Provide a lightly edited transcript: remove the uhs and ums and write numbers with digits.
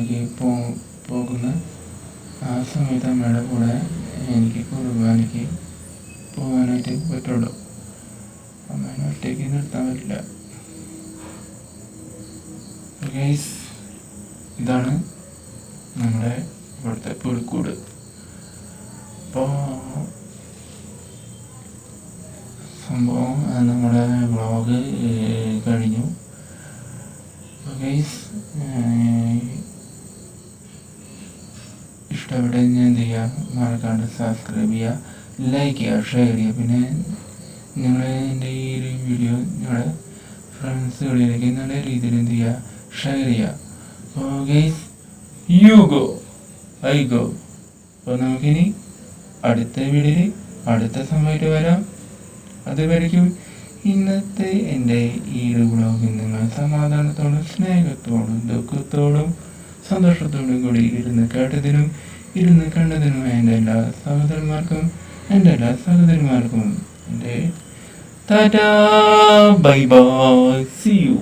കുർബാനയ്ക്ക് പോകുന്ന ആ സമയത്ത് അമ്മയുടെ കൂടെ എനിക്ക് കുർബാനയ്ക്ക് പോകാനായിട്ട് പറ്റുള്ളൂ. അമ്മേനെ ഒറ്റയ്ക്ക് നിർത്താൻ പറ്റില്ല. ഗൈസ്, ഇതാണ് നമ്മുടെ ഇവിടുത്തെ പുൽക്കൂട്. അപ്പോൾ സംഭവം നമ്മുടെ വ്ളോഗ് കഴിഞ്ഞു. ഗൈസ്, ഇഷ്ടപ്പെട്ട ഞാൻ എന്ത് ചെയ്യുക, മറക്കാണ്ട് സബ്സ്ക്രൈബ് ചെയ്യുക, ലൈക്ക് ചെയ്യുക, ഷെയർ ചെയ്യുക. പിന്നെ നിങ്ങൾ എൻ്റെ ഈ ഒരു വീഡിയോ നിങ്ങളുടെ ഫ്രണ്ട്സുകളിലേക്ക് നല്ല രീതിയിൽ എന്ത് ചെയ്യുക, ഷെയർ ചെയ്യുക. അപ്പോൾ guys, you go I go. അപ്പോൾ നമുക്കിനി അടുത്ത വീഡിയോയിൽ അടുത്ത സമയത്ത് വരാം. അതുവരയ്ക്കും ഇന്നത്തെ എൻ്റെ ഈ ഒരു വ്ളോഗിൽ നിങ്ങൾ സമാധാനത്തോടും സ്നേഹത്തോടും ദുഃഖത്തോടും സന്തോഷത്തോടും കൂടി ഇരുന്ന് കേട്ടതിനും ഇരുന്ന് കണ്ടതിനും എൻ്റെ എല്ലാ സഹോദരന്മാർക്കും എൻ്റെ tata, bye bye, see U.